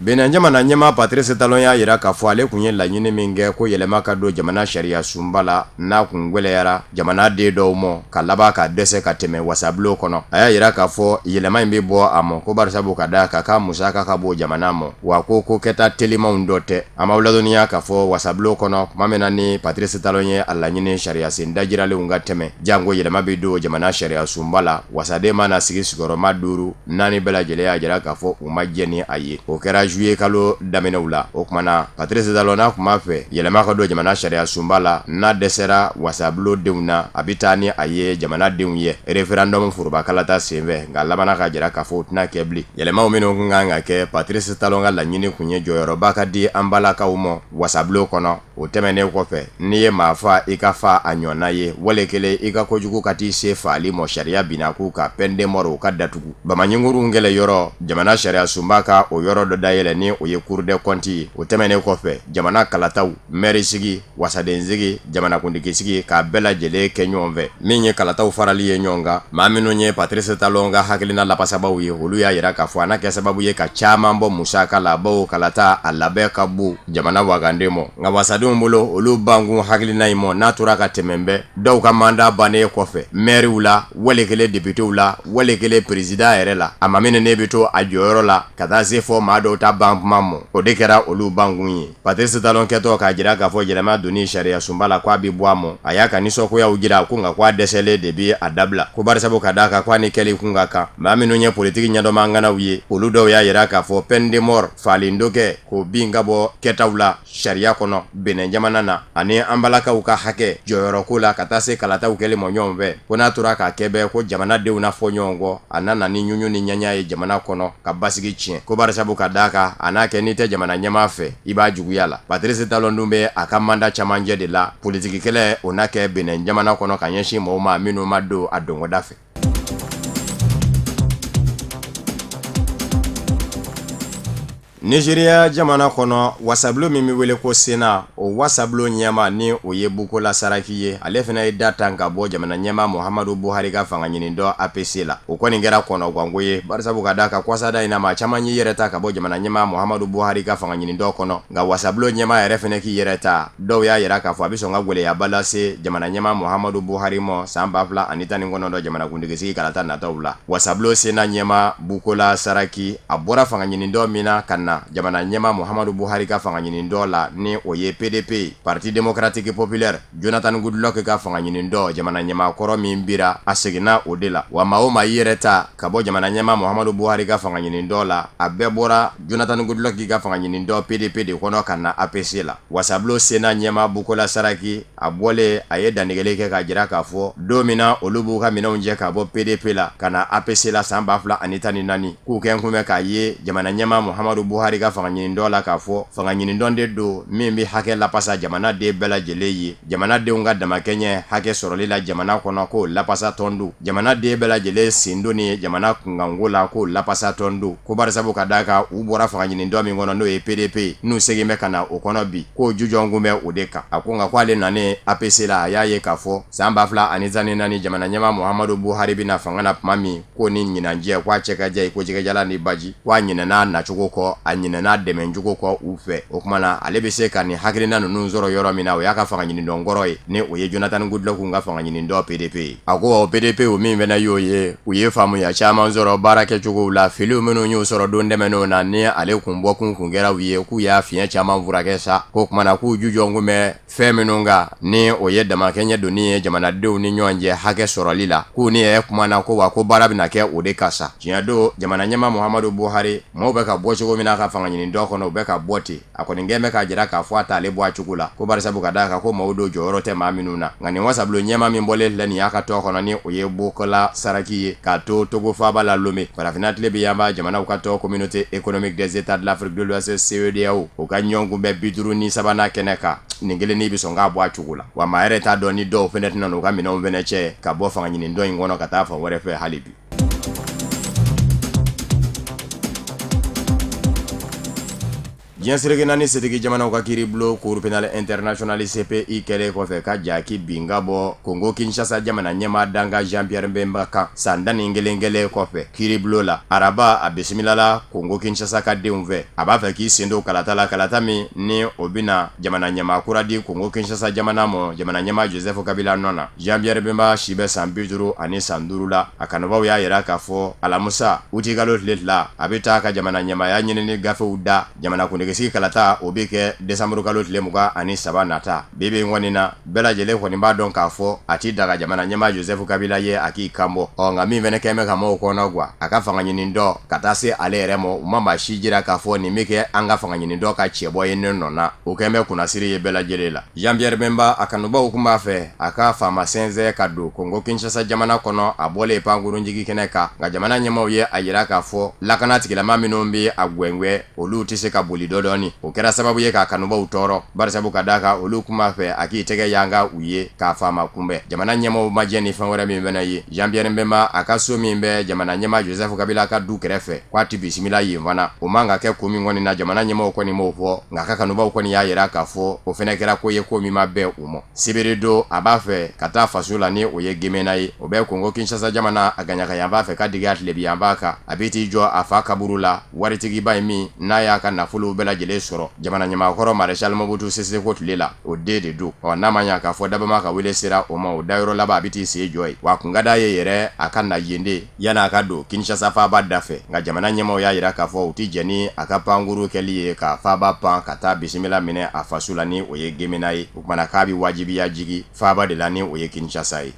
Benin jamana ɲɛma Patrice Talon y'a yira k'a fɔ ale kun ye laɲini min kɛ ko yɛlɛma ka don jamana sariya sunba la n'a kun gwɛlɛyara jamana den dɔw ma ka laban ka dɛsɛ ka tɛmɛ wasabilen kɔnɔ. A y'a yira k'a fɔ yɛlɛma in bɛ bɔ a ma ko barisabu ka da ka musaka ka bɔ jamana ma wa ko kɛta telimanw dɔ tɛ. A ma ladɔnniya k'a fɔ wasabilen kɔnɔ kuma min na ni Patrice Talon ye a laɲini sariya sen dajiralenw ka tɛmɛ jango yɛlɛma bɛ don jamana sariya sunba la wasaden mana sigi sigiyɔrɔma 4 4 bɛɛ lajɛlen y'a jira k'a fɔ u ma jɛ ni a ye. O kɛra juillet kalo daminɛw la o kumana Patrice Talon n'a kuma fɛ yɛlɛma ka don jamana sariya sunba la n'a dɛsɛra wasabilo denw na a bɛ taa ni a ye jamana denw ye référendum forobakalata senfɛ nka labana ka jira k'a fɔ o tɛna kɛ bilen. Yɛlɛmaw minnu kun kan ka kɛ Patrice Talon ka laɲini kun ye jɔyɔrɔba ka di an balakaw ma wasabilo kɔnɔ o tɛmɛnen kɔfɛ n'i ye maa fa i ka fa a ɲɔnna ye wale kelen i ka kojugu ka t'i se faali mɔ sariya binna k'u ka peine de mort ka datugu Bamaɲinkuru ngɛlɛ yɔrɔ jamana sariya sunba ka o yɔrɔ dɔ dayɛlɛ ni o ye cour des comptes ye o tɛmɛnen kɔfɛ jamana kalataw maire sigi wasaden sigi jamana kundigi sigi k'a bɛɛ lajɛlen kɛ ɲɔgɔn fɛ min ye kalataw farali ye ɲɔgɔn kan maa minnu ye Patrice Talon ka hakilina lapasabaw ye olu y'a yira k'a fɔ a na kɛ sababu ye ka caaman bɔ musaka la bawo kalata a labɛn ka bon jamana waganden mɔ nka wasadenw bolo olu bankun hakilina in mɔ n'a tora ka tɛmɛ bɛɛ dɔw ka mandat bannen kɔfɛ maires la wale kelen députés la wale kelen président yɛrɛ la a ma min ne bɛ to a jɔyɔrɔ la ka taa se fɔ maa dɔw ta ban kuma mɔ o de kɛra olu bankun ye Patrice Talon kɛtɔ k'a jira k'a fɔ yɛlɛma donni sariya sunba la k'a bɛ bɔ a mɔ a y'a ka nisɔngoyaw jira ko nka k'a dɛsɛlen de bɛ a dabila ko barisabu ka d'a kan k'a ni kɛli kun ka kan maa minnu ye politique ɲɛdɔnmanganaw ye olu dɔw y'a yira k'a fɔ peine de mort falen dɔ kɛ k'o bin ka bɔ kɛtaw la sariya kɔnɔ Benin jamana na ani an balakaw ka hakɛ jɔyɔrɔko la ka taa se kalataw kɛli ma ɲɔgɔn fɛ ko n'a tora k'a kɛ bɛɛ ko jamanadenw na fɔ ɲɔgɔn kɔ a nana ni ɲuɲu ni ɲaɲa ye jamana kɔnɔ ka basigi tiɲɛ ko barisabu ka d'a kan a n'a kɛ n'i tɛ jamana ɲɛmaa fɛ i b'a juguya la Patrice Talon dun bɛ a ka mandat camancɛ de la politique kɛlɛ o n'a kɛ Benin jamana kɔnɔ ka ɲɛsin mɔgɔw ma minnu ma don a dongoda fɛ Nigeria jamana kɔnɔ wasabilo min bɛ wele ko Sena o wasabilo ɲɛma ni o ye Bukola Saraki ye ale fana ye da tan ka bɔ jamana ɲɛma Muhammadu Buhari ka fanga ɲini dɔ APC la o kɔni kɛra kɔnɔ gwango ye barisabu ka da ka kwasada in na maa caman y'i yɛrɛ ta ka bɔ jamana ɲɛma Muhammadu Buhari ka fanga ɲini dɔ kɔnɔ nka wasabilo ɲɛma yɛrɛ fana k'i yɛrɛ ta dɔw y'a yira k'a fɔ a bɛ sɔn ka gwɛlɛyaba lase jamana ɲɛma Muhammadu Buhari ma san 2019 jamana kuntigisigi kalata nataw la wasabilo Sena ɲɛma Bukola Saraki a bɔra fanga ɲini dɔ min na ka na jamana ɲɛma Muhammadu Buhari ka fanga ɲini dɔ la ni o ye PDP Parti démocratique populaire Jonathan Goodluck ka fanga ɲini dɔ jamana ɲɛma kɔrɔ min bira a seginna o de la wa maa o maa yɛrɛ ta ka bɔ jamana ɲɛma Muhammadu Buhari ka fanga ɲini dɔ la a bɛɛ bɔra Jonathan Goodluck ka fanga ɲini dɔ PDP de kɔnɔ ka na APC la wasabilo Sena ɲɛma Bukola Saraki a bɔlen a ye dantigɛli kɛ ka jira k'a fɔ don min na olu b'u ka minɛnw jɛ ka bɔ PDP la ka na APC la san 2014 k'u kɛ kunbɛn k'a ye jamana ɲɛma Muhammadu Buhari ka fanga ɲini dɔ la k'a fɔ fanga ɲini dɔn de don min bɛ hakɛ lapasa jamanaden bɛɛ lajɛlen ye jamanadenw ka damakɛɲɛ hakɛ sɔrɔli la jamana kɔnɔ k'o lapasa tɔn don jamanaden bɛɛ lajɛlen sen don ni jamana kunkanko la k'o lapasa tɔn don ko barisabu ka d'a kan u bɔra fanga ɲini dɔn min kɔnɔ n'o ye PDP n'u segin bɛ ka na o kɔnɔ bi k'o jujɔnkun bɛ o de kan a ko nka k'ale nanen APC la a y'a ye k'a fɔ san 2014 jamana ɲɛma Muhammadu Buhari bɛna fanga na tuma min ko ni ɲinanjɛ k'a cɛ ka jan ko jɛgɛjala ni baji k'a ɲinɛna nacogo kɔ a ɲinɛna dɛmɛjugu kɔ u fɛ o kuma na ale bɛ se ka nin hakilina ninnu sɔrɔ yɔrɔ min na o y'a ka fanga ɲini dɔn kɔrɔ ye ni o ye Jonathan Goodluck ka fanga ɲini dɔ PDP a ko o PDP o min fana y'o ye u ye faamuya caman sɔrɔ baara kɛcogow la filiw minnu y'o sɔrɔ don tɛmɛnenw na ni ale kun bɔ kun kɛra u ye k'u y'a fiɲɛ caman furakɛ sa ko kuma na k'u jujɔn kun bɛ fɛn minnu kan ni o ye damakɛɲɛ donni ye jamanadenw ni ɲɔgɔn cɛ hakɛ sɔrɔli la k'u ni yɛrɛ kuma na ko wa ko baara bɛna kɛ o de ka sa tiɲɛ don jamana ɲɛma Muhammadu Buhari maaw bɛ ka bɔ cogo min na ka fanga ɲini dɔ kɔnɔ u bɛ ka bɔ ten a kɔni gɛn bɛ k'a jira k'a fɔ a t'ale bɔ a cogo la ko barisabu ka d'a kan ko maaw don jɔyɔrɔ tɛ maa minnu na nka nin wasabilo ɲɛma min bɔlen filɛ nin y'a ka tɔn kɔnɔ ni o ye Bukola Saraki ye k'a to Togo faaba la Lomé farafinna tile bɛ yanba jamanaw ka tɔn communauté économique des états de l'Afrique de l'Ouest CEDEAO o ka ɲɔgɔn bɛ 53 kɛnɛ kan nin kelen ni bɛ sɔn k'a bɔ a cogo la wa maa yɛrɛ t'a dɔn ni dɔw fɛnɛ tɛna n'u ka minɛnw fɛnɛ cɛ ka bɔ fanga ɲini dɔn in kɔnɔ ka taa fan wɛrɛ fɛ hali bi. Diɲɛsiriki naani setigi jamanaw ka kiiri bulon Cour pénale internationale CPI kɛlen kɔfɛ ka jaki bin ka bɔ Congo Kinshasa jamana ɲɛmaa danga Jean-Pierre Bemba kan san 11 kɔfɛ kiiri bulon la araba a bisimilala Congo Kinshasa ka denw fɛ a b'a fɛ k'i sen don kalata la kalata min ni o bɛna jamana ɲɛmaa kura di Congo Kinshasa jamana mɔ jamana ɲɛmaa Joseph Kabila nɔ na Jean-Pierre Bemba si bɛ san 55 la a kanubaw y'a yira k'a fɔ alamusa uti kalo tile fila a bɛ taa ka jamana ɲɛmaaya ɲinini gafew da jamana kuntigi sigi kalata o bɛ kɛ décembre kalo tile 23 nata bibi ŋɔni na bɛɛ lajɛlen kɔni b'a dɔn k'a fɔ a ti daga jamana ɲɛmaa Joseph Kabila ye a k'i kanbɔ nka min fɛnɛ kɛmɛ ka maaw kɔnɔ guwa a ka fanga ɲini dɔ ka taa se ale yɛrɛ ma u ma maa si jira k'a fɔ nin bɛ kɛ an ka fanga ɲini dɔ ka cɛbɔ ye ne nɔna o kɛmɛ kunnasiri ye bɛɛ lajɛlen la Jean-Pierre Bemba a kanubaw kun b'a fɛ a ka faama sɛnsɛn ka don Congo Kinshasa jamana kɔnɔ a bɔlen pankurun jigi kɛnɛ kan nka jamana ɲɛmaaw ye a yira k'a fɔ lakana tigilama minnu bɛ a gwɛngwɛ olu tɛ se ka boli dɔ dɔɔni o kɛra sababu ye k'a kanubaw tɔɔrɔ barisabu ka d'a kan olu kuma fɛ a k'i tɛgɛ yanga u ye k'a faama kunbɛn jamana ɲɛmaaw ma jɛ ni fɛn wɛrɛ min bɛna ye Jean Pierre Mbemba a ka so min bɛ jamana ɲɛmaa Joseph Kabila ka du kɛrɛfɛ k'a ti bisimila yen fana o man ka kɛ ko min kɔni na jamana ɲɛmaaw kɔni m'o fɔ nka ka kanubaw kɔni y'a yira k'a fɔ o fɛnɛ kɛra ko ye ko min ma bɛn u ma sibiri don a b'a fɛ ka taa faso la ni o ye Gemena ye o bɛ Kongo Kinshasa jamana a gaɲaka yan b'a fɛ ka digi a tilebi yan b'a kan a bɛ t'i jɔ a fa kaburu la waritigiba ye min n'a y'a ka nafolow bɛɛ lajɛlen sɔrɔ jamana ɲɛmaakɔrɔ Marshal Mobutu Sese Ko tile la o den de don n'a ma ɲa k'a fɔ dabama ka wele sera o ma o dayɔrɔ laban a bɛ t'i sen jɔ ye wa kun ka d'a ye yɛrɛ a ka na yen de yan'a ka don Kinshasa faaba da fɛ nka jamana ɲɛmaaw y'a yira k'a fɔ u ti jɛn ni a ka pankuru kɛli ye ka faaba pan ka taa bisimila minɛ a faso la ni o ye Gemena ye o kumana k'a bɛ wajibiya jigi faaba de la ni o ye Kinshasa ye.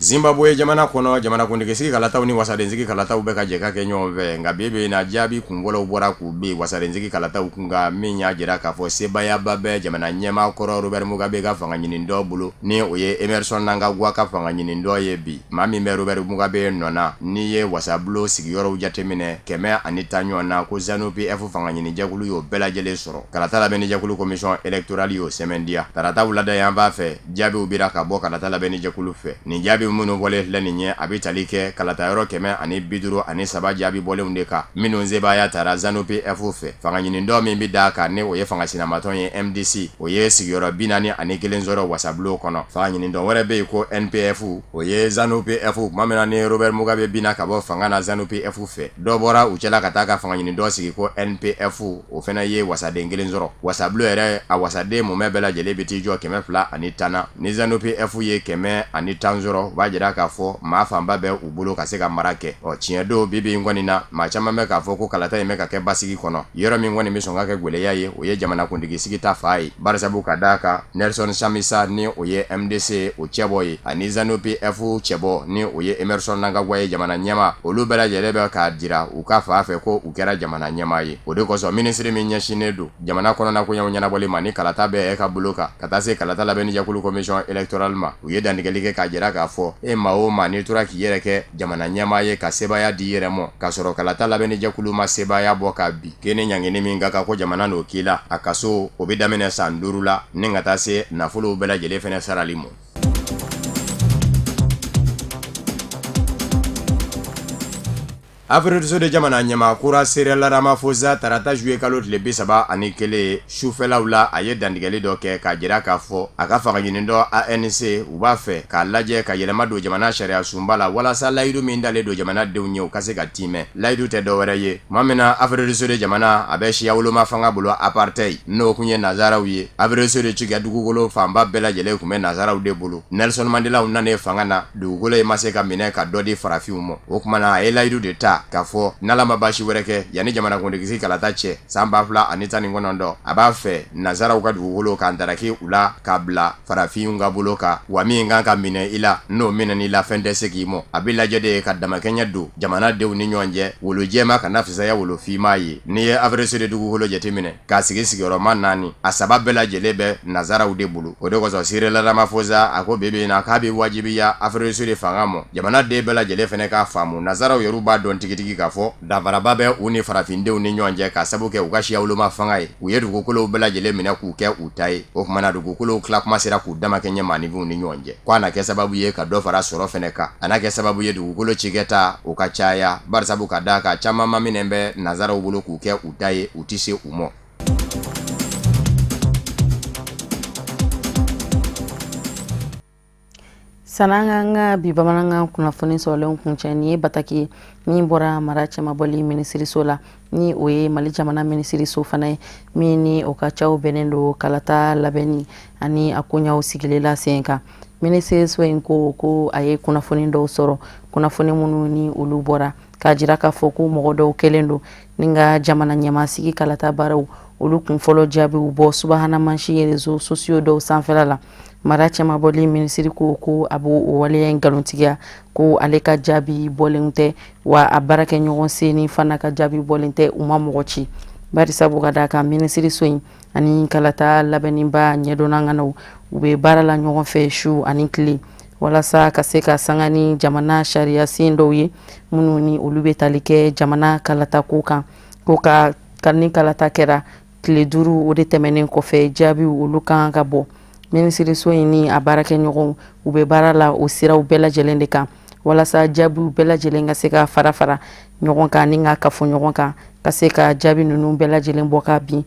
Zimbabwe jamana kono jamana kundigisigi kalataw ni wasadenzigi kalataw bɛ ka jɛ ka kɛ ɲɔgɔn fɛ nka bi na jaabi kungolaw bɔra k'u be wasadenzigi kalataw kunga min y'a jira k'a fɔ sebayaba bɛ jamana ɲɛmaa kɔrɔ Robert Mugabe ka fanga ɲini dɔ bolo ni o ye Emerson Mnangagwa ka fanga ɲini dɔ ye bi maa min bɛ Robert Mugabe nɔna ni ye wasabulo sigiyɔrɔw jateminɛ 110 ɲɔgɔn na ko ZANU-PF fanga ɲini jɛkulu y'o bɛɛ lajɛlen sɔrɔ kalata labɛnni jɛkulu commission électorale y'o sɛmɛn diya tarataw lada yan b'a fɛ jaabiw bira ka bɔ kalata labɛnni jɛkulu fɛ nin jaabi minnu bɔlen filɛ nin ye a bɛ tali kɛ kalatayɔrɔ 153 jaabi bɔlenw de kan minnu sebaya taara ZANU-PF fɛ fanga ɲini dɔ min bɛ d'a kan ni o ye fanga sinamatɔn ye MDC o ye sigiyɔrɔ 41 sɔrɔ wasabulo kɔnɔ fanga ɲini dɔn wɛrɛ bɛ yen ko NPF o ye ZANU-PF tuma min na ni Robert Mugabe bina ka bɔ fanga na ZANU-PF fɛ dɔ bɔra u cɛla ka taa ka fanga ɲini dɔ sigi ko NPF o fana ye wasaden 1 sɔrɔ wasabulo yɛrɛ a wasaden mumɛ bɛɛ lajɛlen bɛ t'i jɔ 210 na ni ZANU-PF ye 110 sɔrɔ b'a jira k'a fɔ maa fanba bɛ u bolo ka se ka mara kɛ tiɲɛ don bibi in kɔni na maa caman bɛ k'a fɔ ko kalata in bɛ ka kɛ basigi kɔnɔ yɔrɔ min kɔni bɛ sɔn ka kɛ gwɛlɛya ye o ye jamana kuntigisigi ta fa ye barisabu ka d'a kan Nelson Chamisa ni o ye MDC o cɛbɔ ye ani ZANU-PF cɛbɔ ni o ye Emerson Mnangagwa ye jamana ɲɛma olu bɛɛ lajɛlen bɛ k'a dira u ka fa fɛ ko u kɛra jamana ɲɛma ye o de kosɔn minisiri min ɲɛsinnen don jamana kɔnɔna koɲɛw ɲɛnabɔli ma ni kalata bɛɛ ka bolo kan ka taa se kalata labɛnni jɛkulu commission électorale ma u ye dantigɛli kɛ k'a jira k'a fɔ e maa o maa n'i tora k'i yɛrɛ kɛ jamana ɲɛmaa ye ka sebaya di yɛrɛ mɔ k'a sɔrɔ kalata labɛnni jɛkulu ma sebaya bɔ ka bi kene ɲangini min ka kan ko jamana n'o k'i la a kaso o bɛ daminɛ san 5 la ni ka taa se nafolow bɛɛ lajɛlen fɛnɛ sarali mɔ. Afrique du Sud jamana ɲɛma kura Cyril Ramaphosa tarata juillet kalo tile 31 sufɛlaw la a ye dantigɛli dɔ kɛ k'a jira k'a fɔ a ka fanga ɲini dɔ ANC u b'a fɛ k'a lajɛ ka yɛlɛma don jamana sariya sunba la walasa layidu min dalen don jamanadenw ye u ka se ka timɛ layidu tɛ dɔwɛrɛ ye tuma min na Afrique du Sud jamana a bɛ siya woloma fanga bolo apartheid n'o kun ye nazaraw ye Afrique du Sud cikɛ dugukolo fanba bɛɛ lajɛlen kun bɛ nazaraw de bolo Nelson Mandela nanen fanga na dugukolo ye ma se ka minɛ ka dɔ di farafinw ma o kuma na a ye layidu de ta k'a fɔ n'ala ma baasi wɛrɛ kɛ yanni jamana kuntigisi kalata cɛ san 2019 a b'a fɛ nazaraw ka dugukolo k'an daraki u la k'a bila farafinw ka bolo kan wa min kan ka minɛ i la n'o minɛn'i la fɛn tɛ se k'i mɔ a bɛ lajɛ de ka damakɛɲɛ don jamanadenw ni ɲɔgɔn cɛ wolo jɛma kana fisaya wolo fiima ye n'i ye Afrique du Sud dugukolo jateminɛ k'a sigi sigiyɔrɔma 4 a 7 bɛɛ lajɛlen bɛ nazaraw de bolo o de kosɔn Cyril Ramaphosa a ko bibi na k'a bɛ wajibiya Afrique du Sud fanga mɔ jamanaden bɛɛ lajɛlen fɛnɛ k'a faamu nazaraw yɛrɛ b'a dɔn tigitigi k'a fɔ dafaraba bɛ u ni farafindenw ni ɲɔgɔn cɛ ka sabu kɛ u ka siya woloma fanga ye u ye dugukolow bɛɛ lajɛlen minɛ k'u kɛ u ta ye o kumana dugukolow tila kuma sera k'u damakɛ ɲɛmaanifinw ni ɲɔgɔn cɛ ko a na kɛ sababu ye ka dɔ fara sɔrɔ fɛnɛ kan a na kɛ sababu ye dugukolo cikɛta o ka caya barisabu ka d'a kan caman ma minɛ bɛ nazaraw bolo k'u kɛ u ta ye u ti se u mɔ. Sananga bi bamanankan kunnafoni sɔrɔlen kuncɛ ni ye bataki min bɔra mara cɛmabɔli minisiriso la ni o ye Mali jamana minisiriso fana ye min ni o ka caw bɛnnen don kalata labɛnni ani a koɲaw sigilela sen kan minisiriso in ko a ye kunnafoni dɔw sɔrɔ kunnafoni minnu ni olu bɔra k'a jira k'a fɔ ko mɔgɔ dɔw kɛlen don ni ka jamana ɲɛmasigi kalata baaraw olu kun fɔlɔ jaabiw bɔ subahana mansi ye réseaux sociaux dɔw sanfɛla la mara cɛmabɔli minisiri ko a b'o waleya ngalontigiya ko ale ka jaabi bɔlen tɛ wa a baarakɛ ɲɔgɔn seni fana ka jaabi bɔlen tɛ u ma mɔgɔ ci barisabu ka d'a kan minisiriso in ani kalata labɛnniba ɲɛdɔnna ŋanaw u bɛ baara la ɲɔgɔn fɛ su ani tile walasa ka se ka sanga ni jamana sariya sen dɔw ye minnu ni olu bɛ tali kɛ jamana kalata ko kan ko ka ni kalata kɛra tile 5 o de tɛmɛnen kɔfɛ jaabiw olu kan ka bɔ minisiriso in ni a baarakɛɲɔgɔnw u bɛ baara la o siraw bɛɛ lajɛlen de kan walasa jaabiw bɛɛ lajɛlen ka se ka fara ɲɔgɔn kan ni ka kafo ɲɔgɔn kan ka se ka jaabi ninnu bɛɛ lajɛlen bɔ ka bin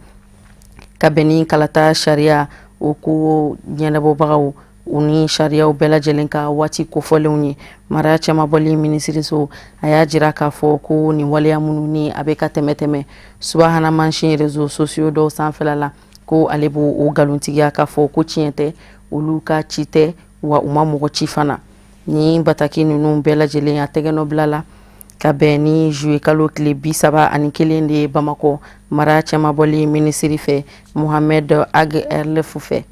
ka bɛn ni kalata sariya o ko ɲɛnabɔbagaw u ni sariyaw bɛɛ lajɛlen ka waati kofɔlenw ye mara cɛmabɔli minisiriso a y'a jira k'a fɔ ko nin waleya minnu ni a bɛ ka tɛmɛtɛmɛ subahana mansin réseaux sociaux dɔw sanfɛla la ko ale b'o o galontigiya k'a fɔ ko tiɲɛ tɛ olu ka ci tɛ wa u ma mɔgɔ ci fana ni bataki ninnu bɛɛ lajɛlen a tɛgɛnɔ bila la ka bɛn ni juillet kalo tile 31 de ye Bamakɔ mara cɛmabɔli minisiri fɛ Mohamed Ag Erlef fɛ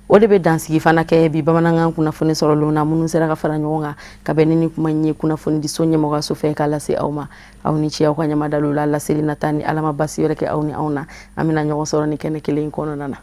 o de bɛ dansigi fana kɛ bi bamanankan kunnafoni sɔrɔlenw na minnu sera ka fara ɲɔgɔn kan ka bɛn ni kuma in ye kunnafoni diso ɲɛmɔgɔyaso fɛ k'a lase aw ma aw ni ce aw ka ɲamadaliw la laseli nata ni Ala ma basi wɛrɛ kɛ aw ni anw na an bɛna ɲɔgɔn sɔrɔ ni kɛnɛ kelen in kɔnɔna na